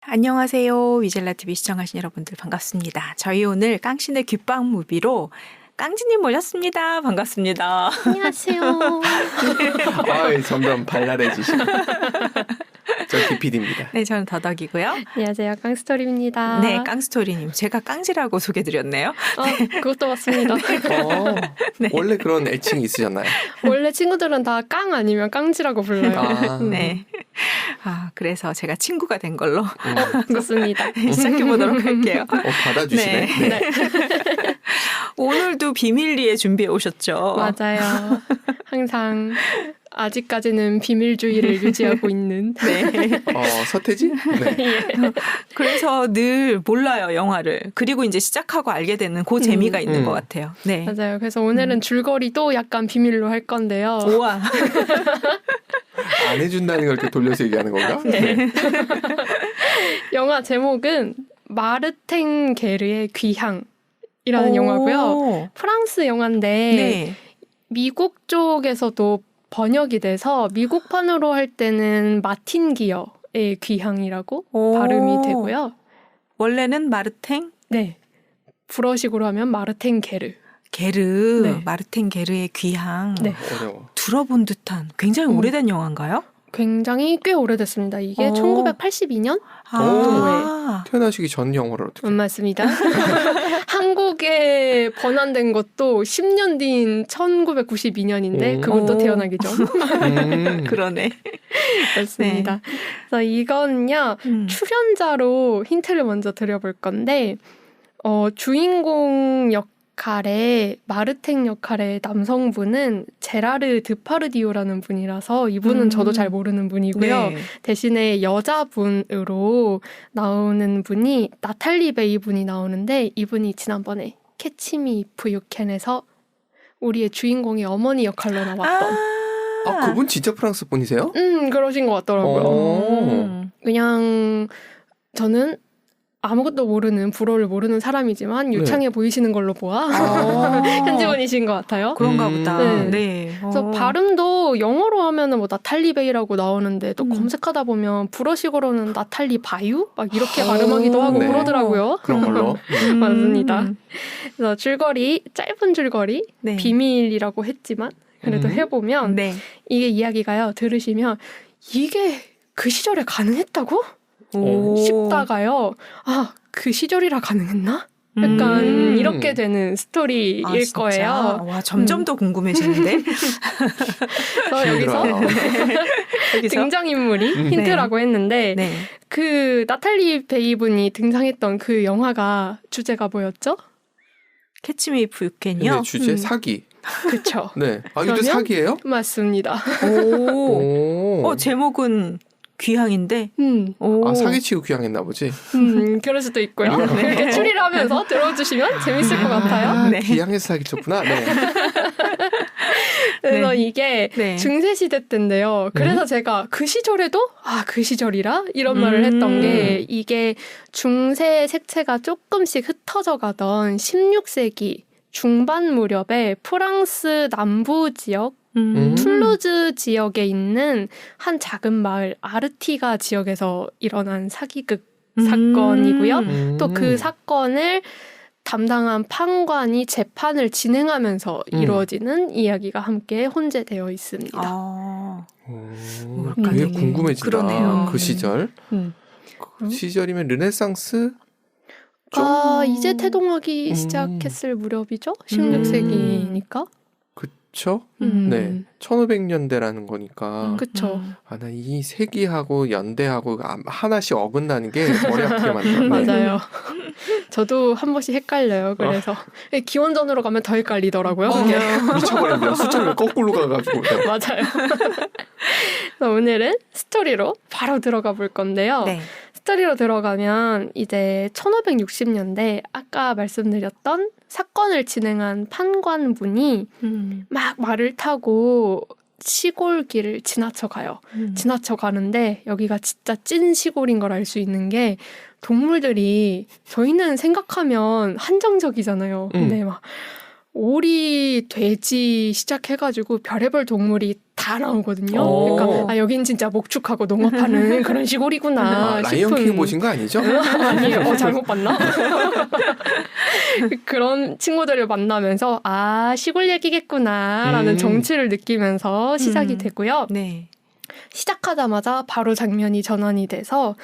안녕하세요. 위젤라 TV 시청하신 여러분들 반갑습니다. 저희 오늘 깡신의 귓방 무비로 깡지님 모셨습니다. 반갑습니다. 안녕하세요. 아이, 점점 발랄해지시고. 저 기피디입니다. 네, 저는 더덕이고요. 안녕하세요. 깡스토리입니다. 네, 깡스토리님. 제가 깡지라고 소개드렸네요. 그것도 맞습니다. 네. 원래 그런 애칭이 있으셨나요? 원래 친구들은 다 깡 아니면 깡지라고 불러요. 아, 네. 그래서 제가 친구가 된 걸로 좋습니다. 시작해보도록 할게요. 받아주시네. 네. 네. 오늘도 비밀리에 준비해 오셨죠? 맞아요. 항상 아직까지는 비밀주의를 유지하고 있는. 네. 서태지? 네. 그래서 늘 몰라요, 영화를. 그리고 이제 시작하고 알게 되는 그 재미가 있는 것 같아요. 네. 맞아요. 그래서 오늘은 줄거리도 약간 비밀로 할 건데요. 우와. 안 해준다는 걸 이렇게 돌려서 얘기하는 건가? 네. 영화 제목은 마르탱 게르의 귀향이라는 영화고요. 프랑스 영화인데 네. 미국 쪽에서도 번역이 돼서 미국판으로 할 때는 마틴 기어의 귀향이라고 발음이 되고요. 원래는 마르탱? 네. 불어식으로 하면 마르탱 게르. 게르. 네. 마르탱 게르의 귀향. 네. 어려워. 들어본 듯한 굉장히 오래된 영화인가요? 굉장히 꽤 오래됐습니다. 이게 1982년? 태어나시기 전 영어를 어떻게? 맞습니다. 한국에 번안된 것도 10년 뒤인 1992년인데 그것도 태어나기 전. 그러네. 맞습니다. 네. 그래서 이거는요. 출연자로 힌트를 먼저 드려볼 건데 주인공 역할의 마르탱 역할의 남성분은 제라르 드파르디오라는 분이라서 이분은 저도 잘 모르는 분이고요. 네. 대신에 여자분으로 나오는 분이 나탈리 베이 분이 나오는데 이분이 지난번에 캐치미 이프 유캔에서 우리의 주인공의 어머니 역할로 나왔던 그분 진짜 프랑스 분이세요? 그러신 것 같더라고요. 그냥 저는 아무것도 모르는 불어를 모르는 사람이지만 유창해 보이시는 걸로 보아 현지분이신 것 같아요. 그런가 보다. 네. 네. 그래서 발음도 영어로 하면은 뭐 나탈리 베이라고 나오는데 또 검색하다 보면 불어식으로는 나탈리 바유 막 이렇게 발음하기도 하고 네. 그러더라고요. 그런 걸로. 맞습니다. 그래서 줄거리 짧은 줄거리 네. 비밀이라고 했지만 그래도 해보면 네. 이게 이야기가요. 들으시면 이게 그 시절에 가능했다고? 싶다가요. 그 시절이라 가능했나? 약간 이렇게 되는 스토리일 거예요. 와, 점점 더 궁금해지는데. 그래서 여기서 등장인물이 힌트라고 했는데 네. 그 나탈리 베이 분이 등장했던 그 영화가 주제가 뭐였죠? 캐치미 이프 유캔이요? 근데 주제 사기. 그쵸. 네. 이것도 사기예요? 맞습니다. 제목은 귀향인데. 사기치고 귀향했나 보지. 그럴 수도 있고요. 이렇게 추리를 하면서 들어주시면 재밌을 것 같아요. 네. 귀향해서 사기쳤구나. 네. 그래서 네. 이게 네. 중세시대 때인데요. 그래서 제가 그 시절에도 그 시절이라? 이런 말을 했던 게 이게 중세 색채가 조금씩 흩어져 가던 16세기 중반 무렵에 프랑스 남부 지역 툴루즈 지역에 있는 한 작은 마을 아르티가 지역에서 일어난 사기극 사건이고요. 또 그 사건을 담당한 판관이 재판을 진행하면서 이루어지는 이야기가 함께 혼재되어 있습니다. 되게 궁금해진다. 그러네요. 그 시절. 그 시절이면 르네상스? 이제 태동하기 시작했을 무렵이죠? 16세기니까. 그쵸? 네. 1500년대라는 거니까. 그쵸. 나 이 세기하고 연대하고 하나씩 어긋나는 게 머리 아프게 만들어요. 맞아요. 저도 한 번씩 헷갈려요. 그래서 기원전으로 가면 더 헷갈리더라고요. 그게. 미쳐버린대요. 숫자를 거꾸로 가가지고. 맞아요. 그래서 오늘은 스토리로 바로 들어가 볼 건데요. 네. 스토리로 들어가면 이제 1560년대 아까 말씀드렸던 사건을 진행한 판관분이 막 말을 타고 시골길을 지나쳐 가요. 지나쳐 가는데 여기가 진짜 찐 시골인 걸 알 수 있는 게 동물들이 저희는 생각하면 한정적이잖아요. 근데 막 오리, 돼지 시작해가지고 별의별 동물이 다 나오거든요. 오. 그러니까 여긴 진짜 목축하고 농업하는 그런 시골이구나 라이언 싶은. 킹 보신 거 아니죠? 아니에요. 잘못 봤나? 그런 친구들을 만나면서 시골 얘기겠구나라는 정취를 느끼면서 시작이 되고요. 네. 시작하자마자 바로 장면이 전환이 돼서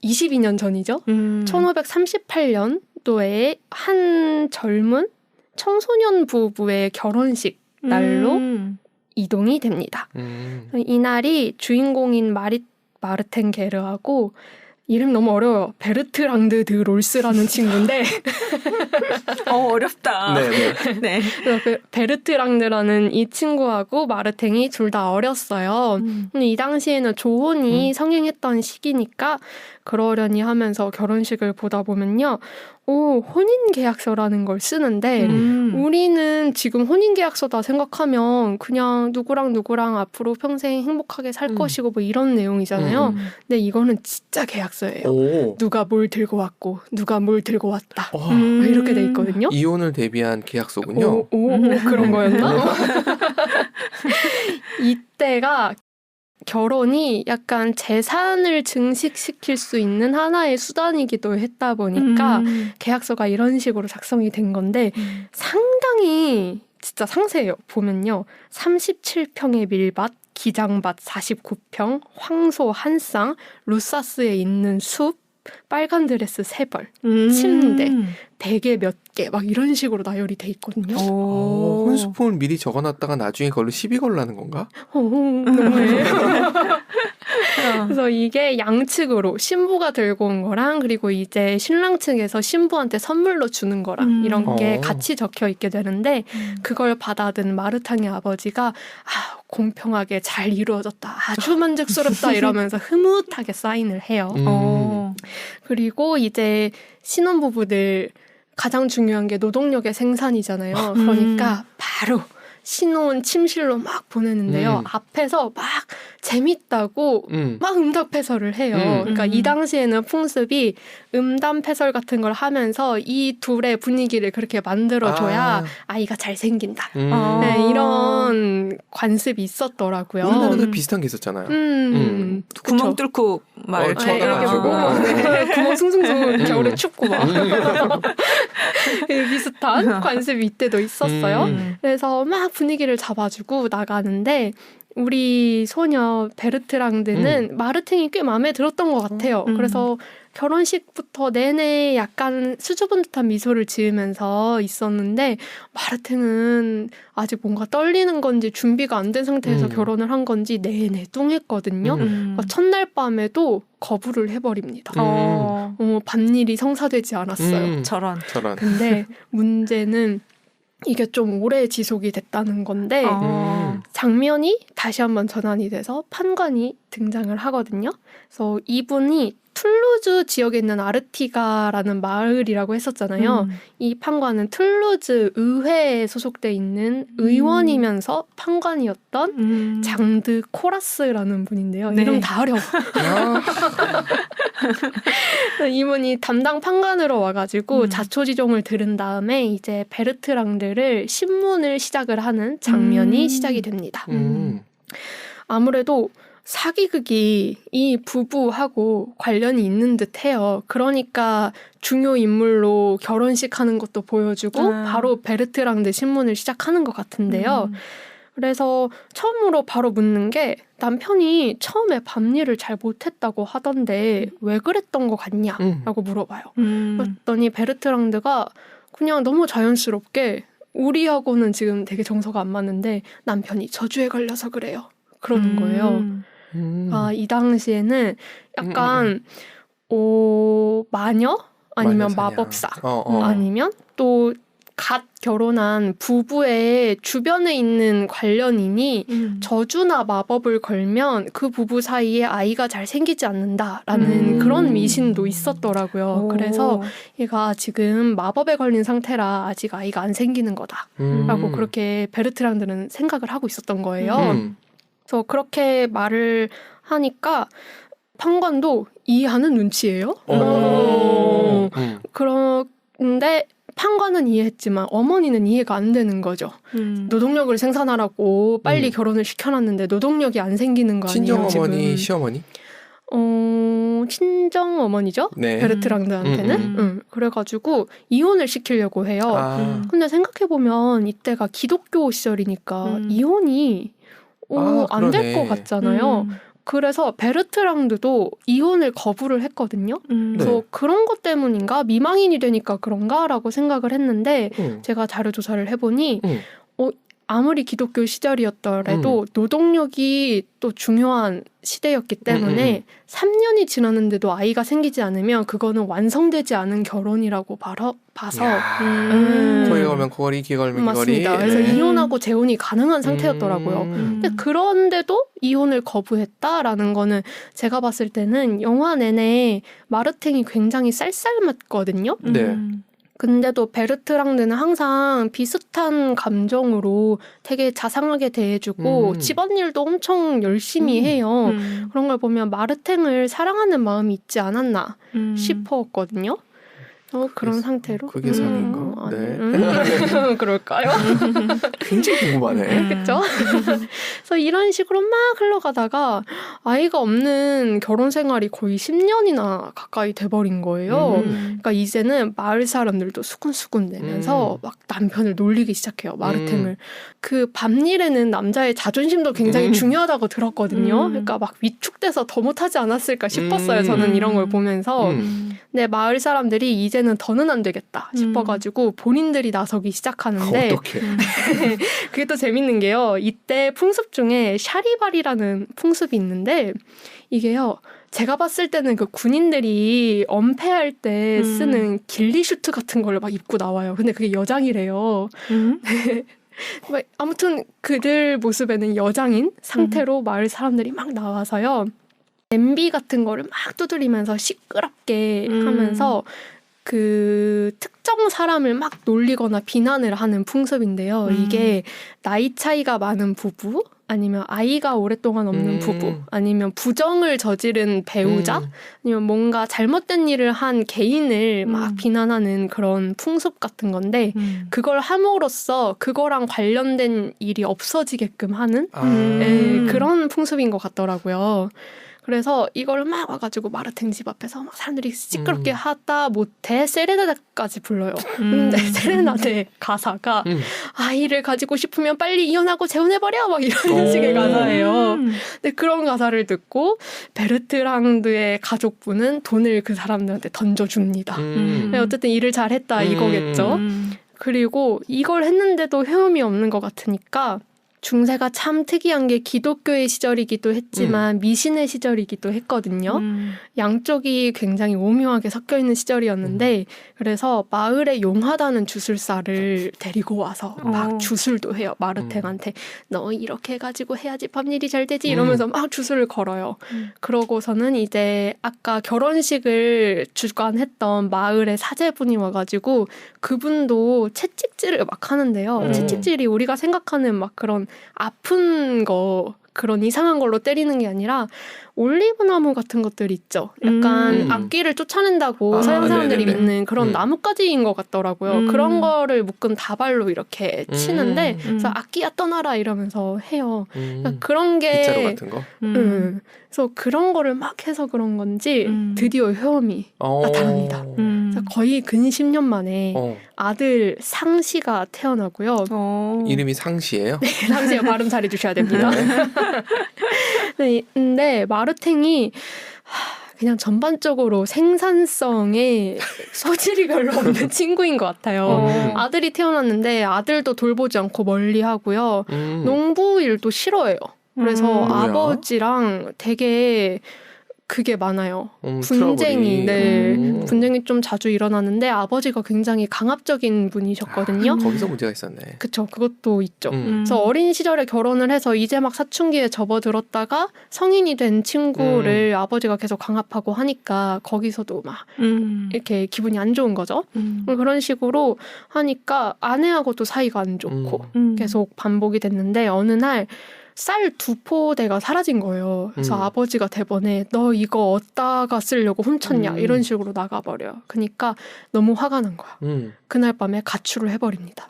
22년 전이죠. 1538년도에 한 젊은 청소년 부부의 결혼식 날로 이동이 됩니다. 이날이 주인공인 마르텐 게르하고 이름 너무 어려워요. 베르트랑드 드 롤스라는 친구인데 어렵다. 네네. 네. 그래서 그 베르트랑드라는 이 친구하고 마르탱이 둘 다 어렸어요. 근데 이 당시에는 조혼이 성행했던 시기니까 그러려니 하면서 결혼식을 보다 보면요. 혼인계약서라는 걸 쓰는데 우리는 지금 혼인계약서다 생각하면 그냥 누구랑 누구랑 앞으로 평생 행복하게 살 것이고 뭐 이런 내용이잖아요. 근데 이거는 진짜 계약서예요. 오. 누가 뭘 들고 왔고 누가 뭘 들고 왔다. 이렇게 돼 있거든요. 이혼을 대비한 계약서군요. 그런 거였나? 이때가 결혼이 약간 재산을 증식시킬 수 있는 하나의 수단이기도 했다 보니까 계약서가 이런 식으로 작성이 된 건데 상당히 진짜 상세해요. 보면요. 37평의 밀밭, 기장밭 49평, 황소 한 쌍, 루사스에 있는 숲, 빨간 드레스 3벌, 침대, 베개 몇 개 막 이런 식으로 나열이 돼 있거든요. 혼수품을 미리 적어놨다가 나중에 그걸로 시비 걸라는 건가? 너무해. 그래서 이게 양측으로 신부가 들고 온 거랑 그리고 이제 신랑 측에서 신부한테 선물로 주는 거랑 이런 게 같이 적혀 있게 되는데 그걸 받아든 마르탕의 아버지가 공평하게 잘 이루어졌다. 아주 만족스럽다 이러면서 흐뭇하게 사인을 해요. 그리고 이제 신혼부부들 가장 중요한 게 노동력의 생산이잖아요. 그러니까 바로 신혼 침실로 막 보내는데요. 앞에서 막 재밌다고 막 응답해설을 해요. 그러니까 이 당시에는 풍습이 음담패설 같은 걸 하면서 이 둘의 분위기를 그렇게 만들어줘야 아이가 잘 생긴다. 네, 이런 관습이 있었더라고요. 우리나라도 비슷한 게 있었잖아요. 구멍 뚫고 말 쳐다가지고 구멍 숭숭숭 겨울에 춥고 막 비슷한 관습이 이때도 있었어요. 그래서 막 분위기를 잡아주고 나가는데 우리 소녀 베르트랑드는 마르팅이 꽤 마음에 들었던 것 같아요. 그래서 결혼식부터 내내 약간 수줍은 듯한 미소를 지으면서 있었는데 마르팅은 아직 뭔가 떨리는 건지 준비가 안 된 상태에서 결혼을 한 건지 내내 뚱했거든요. 그러니까 첫날 밤에도 거부를 해버립니다. 밤일이 성사되지 않았어요. 저런. 근데 문제는 이게 좀 오래 지속이 됐다는 건데 장면이 다시 한번 전환이 돼서 판관이 등장을 하거든요. 그래서 이분이 툴루즈 지역에 있는 아르티가라는 마을이라고 했었잖아요. 이 판관은 툴루즈 의회에 소속돼 있는 의원이면서 판관이었던 장드 코라스라는 분인데요. 네. 이름 다 어려워. 이분이 담당 판관으로 와가지고 자초지종을 들은 다음에 이제 베르트랑드를 신문을 시작을 하는 장면이 시작이 됩니다. 아무래도 사기극이 이 부부하고 관련이 있는 듯해요. 그러니까 중요 인물로 결혼식 하는 것도 보여주고 바로 베르트랑드 신문을 시작하는 것 같은데요. 그래서 처음으로 바로 묻는 게 남편이 처음에 밤일을 잘 못했다고 하던데 왜 그랬던 것 같냐라고 물어봐요. 그랬더니 베르트랑드가 그냥 너무 자연스럽게 우리하고는 지금 되게 정서가 안 맞는데 남편이 저주에 걸려서 그래요. 그러는 거예요. 이 당시에는 약간 마녀? 아니면 마법사? 아니면 또 갓 결혼한 부부의 주변에 있는 관련인이 저주나 마법을 걸면 그 부부 사이에 아이가 잘 생기지 않는다라는 그런 미신도 있었더라고요. 그래서 얘가 지금 마법에 걸린 상태라 아직 아이가 안 생기는 거다라고 그렇게 베르트랑드는 생각을 하고 있었던 거예요. 그래서 그렇게 말을 하니까 판관도 이해하는 눈치예요. 그런데 판관은 이해했지만 어머니는 이해가 안 되는 거죠. 노동력을 생산하라고 빨리 결혼을 시켜놨는데 노동력이 안 생기는 거 아니에요? 친정어머니, 지금. 시어머니? 친정 어머니죠. 네. 베르트랑드한테는. 그래가지고 이혼을 시키려고 해요. 근데 생각해보면 이때가 기독교 시절이니까 이혼이 안 될 것 같잖아요. 그래서 베르트랑드도 이혼을 거부를 했거든요. 그래서 그런 것 때문인가 미망인이 되니까 그런가라고 생각을 했는데 제가 자료 조사를 해보니 아무리 기독교 시절이었더라도 노동력이 또 중요한 시대였기 때문에 3년이 지났는데도 아이가 생기지 않으면 그거는 완성되지 않은 결혼이라고 봐서 코에 걸면 코걸이, 기 걸면 기걸이. 맞습니다. 그래서 이혼하고 재혼이 가능한 상태였더라고요. 근데 그런데도 이혼을 거부했다라는 거는 제가 봤을 때는 영화 내내 마르탱이 굉장히 쌀쌀맞거든요. 네. 근데도 베르트랑드는 항상 비슷한 감정으로 되게 자상하게 대해주고 집안일도 엄청 열심히 해요. 그런 걸 보면 마르탱을 사랑하는 마음이 있지 않았나 싶었거든요. 그런 상태로. 그게 사기인가? 네. 그럴까요? 굉장히 궁금하네. 그렇죠? 그래서 이런 식으로 막 흘러가다가 아이가 없는 결혼 생활이 거의 10년이나 가까이 돼버린 거예요. 그러니까 이제는 마을 사람들도 수군수군 내면서 막 남편을 놀리기 시작해요. 마르탱을. 그 밤일에는 남자의 자존심도 굉장히 중요하다고 들었거든요. 그러니까 막 위축돼서 더 못하지 않았을까 싶었어요. 저는 이런 걸 보면서. 근데 마을 사람들이 이제는 더는 안 되겠다 싶어가지고 본인들이 나서기 시작하는데 그게 또 재밌는 게요. 이때 풍습 중에 샤리발이라는 풍습이 있는데 이게요. 제가 봤을 때는 그 군인들이 엄폐할 때 쓰는 길리슈트 같은 걸 막 입고 나와요. 근데 그게 여장이래요. 네. 아무튼 그들 모습에는 여장인 상태로 마을 사람들이 막 나와서요. 냄비 같은 거를 막 두드리면서 시끄럽게 하면서 그 특정 사람을 막 놀리거나 비난을 하는 풍습인데요. 이게 나이 차이가 많은 부부 아니면 아이가 오랫동안 없는 부부 아니면 부정을 저지른 배우자 아니면 뭔가 잘못된 일을 한 개인을 막 비난하는 그런 풍습 같은 건데 그걸 함으로써 그거랑 관련된 일이 없어지게끔 하는 그런 풍습인 것 같더라고요. 그래서 이걸 막 와가지고 마르탱 집 앞에서 막 사람들이 시끄럽게 하다 못해 세레나데까지 불러요. 근데 세레나데 가사가 아이를 가지고 싶으면 빨리 이혼하고 재혼해버려 막 이런 식의 가사예요. 근데 그런 가사를 듣고 베르트랑드의 가족부는 돈을 그 사람들한테 던져줍니다. 어쨌든 일을 잘했다 이거겠죠. 그리고 이걸 했는데도 헤엄이 없는 것 같으니까 중세가 참 특이한 게 기독교의 시절이기도 했지만 미신의 시절이기도 했거든요. 양쪽이 굉장히 오묘하게 섞여 있는 시절이었는데 그래서 마을에 용하다는 주술사를 데리고 와서 막 주술도 해요. 마르탱한테 너 이렇게 해가지고 해야지 밤일이 잘 되지 이러면서 막 주술을 걸어요. 그러고서는 이제 아까 결혼식을 주관했던 마을의 사제분이 와가지고 그분도 채찍질을 막 하는데요. 채찍질이 우리가 생각하는 막 그런 아픈 거 그런 이상한 걸로 때리는 게 아니라 올리브나무 같은 것들 있죠. 약간 악귀를 쫓아낸다고 서양 사람들이 믿는 그런 나뭇가지인 것 같더라고요. 그런 거를 묶은 다발로 이렇게 치는데 그래서 악귀야 떠나라 이러면서 해요. 그러니까 그런 게 빗자루 같은 거? 그래서 그런 거를 막 해서 그런 건지 드디어 헤엄이 나타납니다. 그래서 거의 근 10년 만에 아들 상시가 태어나고요. 이름이 상시예요? 네, 상시요. 발음 잘해주셔야 됩니다. 네, 근데 마르탱이 그냥 전반적으로 생산성에 소질이 별로 없는 친구인 것 같아요. 아들이 태어났는데 아들도 돌보지 않고 멀리 하고요. 농부 일도 싫어해요. 그래서 아버지랑 되게 그게 많아요. 분쟁이, 분쟁이 좀 자주 일어나는데 아버지가 굉장히 강압적인 분이셨거든요. 거기서 문제가 있었네. 그쵸, 그것도 있죠. 그래서 어린 시절에 결혼을 해서 이제 막 사춘기에 접어들었다가 성인이 된 친구를 아버지가 계속 강압하고 하니까 거기서도 막 이렇게 기분이 안 좋은 거죠. 그런 식으로 하니까 아내하고도 사이가 안 좋고 계속 반복이 됐는데 어느 날 쌀 2포대가 사라진 거예요. 그래서 음. 아버지가 대번에 너 이거 어디다가 쓰려고 훔쳤냐 이런 식으로 나가버려요. 그러니까 너무 화가 난 거야. 그날 밤에 가출을 해버립니다.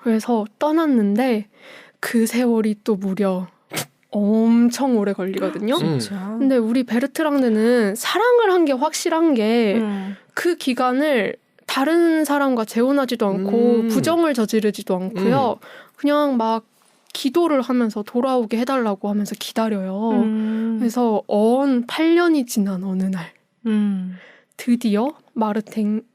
그래서 떠났는데 그 세월이 또 무려 엄청 오래 걸리거든요. 진짜. 근데 우리 베르트랑드는 사랑을 한 게 확실한 게 그 기간을 다른 사람과 재혼하지도 않고 부정을 저지르지도 않고요. 그냥 막 기도를 하면서 돌아오게 해달라고 하면서 기다려요. 그래서 8년이 지난 어느 날 드디어 마르탱이라고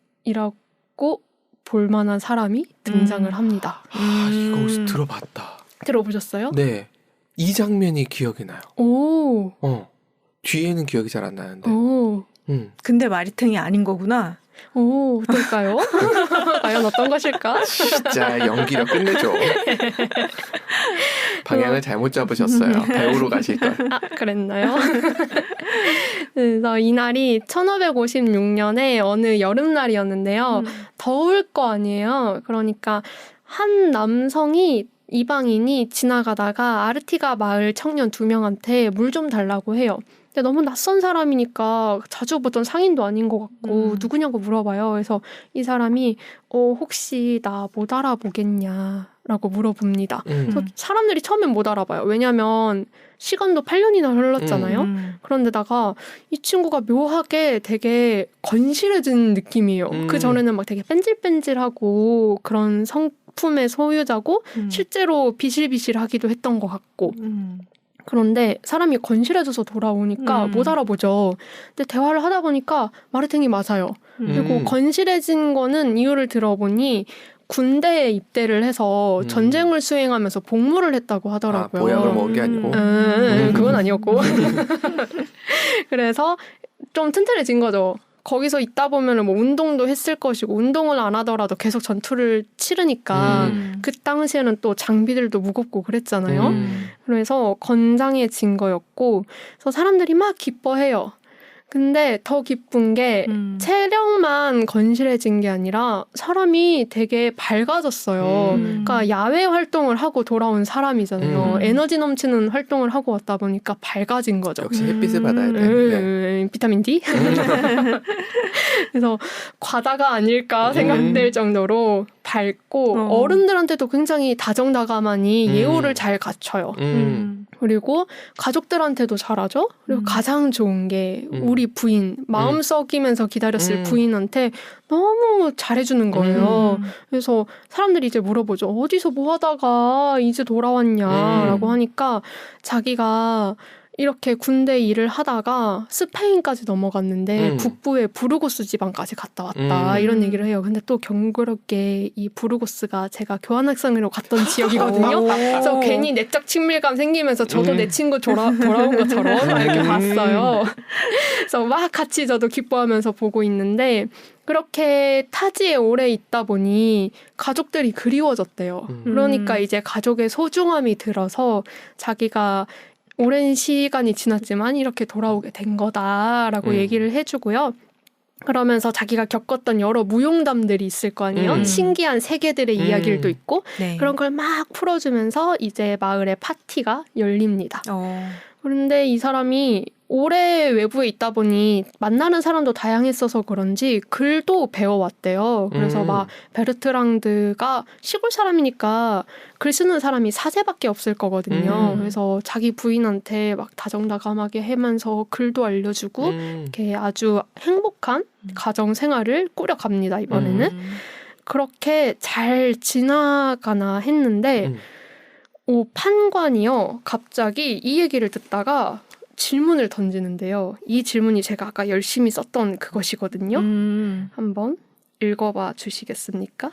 볼만한 사람이 등장을 합니다. 이거 혹시 들어봤다. 들어보셨어요? 네. 이 장면이 기억이 나요. 오. 뒤에는 기억이 잘 안 나는데. 오. 근데 마르탱이 아닌 거구나. 오, 어떨까요? 과연 어떤 것일까? 진짜 연기력 끝내줘. 방향을 잘못 잡으셨어요. 배우로 가실 걸. 아, 그랬나요? 그래서 이날이 1556년에 어느 여름날이었는데요. 더울 거 아니에요. 그러니까 한 남성이 이방인이 지나가다가 아르티가 마을 청년 2명한테 물 좀 달라고 해요. 근데 너무 낯선 사람이니까 자주 보던 상인도 아닌 것 같고 누구냐고 물어봐요. 그래서 이 사람이 혹시 나 못 알아보겠냐라고 물어봅니다. 그래서 사람들이 처음엔 못 알아봐요. 왜냐하면 시간도 8년이나 흘렀잖아요. 그런데다가 이 친구가 묘하게 되게 건실해진 느낌이에요. 그 전에는 막 되게 뺀질뺀질하고 그런 성품의 소유자고 실제로 비실비실하기도 했던 것 같고 그런데 사람이 건실해져서 돌아오니까 못 알아보죠. 근데 대화를 하다 보니까 마르탱이 맞아요. 그리고 건실해진 거는 이유를 들어보니 군대에 입대를 해서 전쟁을 수행하면서 복무를 했다고 하더라고요. 보약을 먹은 게 아니고. 그건 아니었고. 그래서 좀 튼튼해진 거죠. 거기서 있다 보면은 뭐 운동도 했을 것이고 운동을 안 하더라도 계속 전투를 치르니까 그 당시에는 또 장비들도 무겁고 그랬잖아요. 그래서 건장해진 거였고 그래서 사람들이 막 기뻐해요. 근데 더 기쁜 게 체력만 건실해진 게 아니라 사람이 되게 밝아졌어요. 그러니까 야외 활동을 하고 돌아온 사람이잖아요. 에너지 넘치는 활동을 하고 왔다 보니까 밝아진 거죠. 역시 햇빛을 받아야 돼. 네. 비타민 D? 그래서 과다가 아닐까 생각될 정도로 밝고 어른들한테도 굉장히 다정다감하니 예우를 잘 갖춰요. 그리고 가족들한테도 잘하죠. 그리고 가장 좋은 게 우리 부인, 마음 썩이면서 기다렸을 부인한테 너무 잘해주는 거예요. 그래서 사람들이 이제 물어보죠. 어디서 뭐 하다가 이제 돌아왔냐라고 하니까 자기가 이렇게 군대 일을 하다가 스페인까지 넘어갔는데 북부의 부르고스 지방까지 갔다 왔다 이런 얘기를 해요. 근데 또 경그럽게 이 부르고스가 제가 교환학생으로 갔던 지역이거든요. 그래서 괜히 내적 친밀감 생기면서 저도 내 친구 돌아온 것처럼 이렇게 봤어요. 그래서 막 같이 저도 기뻐하면서 보고 있는데 그렇게 타지에 오래 있다 보니 가족들이 그리워졌대요. 그러니까 이제 가족의 소중함이 들어서 자기가 오랜 시간이 지났지만 이렇게 돌아오게 된 거다라고 얘기를 해주고요. 그러면서 자기가 겪었던 여러 무용담들이 있을 거 아니에요. 신기한 세계들의 이야기들도 있고 네. 그런 걸 막 풀어주면서 이제 마을의 파티가 열립니다. 그런데 이 사람이 오래 외부에 있다 보니 만나는 사람도 다양했어서 그런지 글도 배워왔대요. 그래서 막 베르트랑드가 시골 사람이니까 글 쓰는 사람이 사제밖에 없을 거거든요. 그래서 자기 부인한테 막 다정다감하게 하면서 글도 알려주고 이렇게 아주 행복한 가정 생활을 꾸려갑니다. 이번에는. 그렇게 잘 지나가나 했는데 판관이요. 갑자기 이 얘기를 듣다가 질문을 던지는데요. 이 질문이 제가 아까 열심히 썼던 그것이거든요. 한번 읽어봐 주시겠습니까?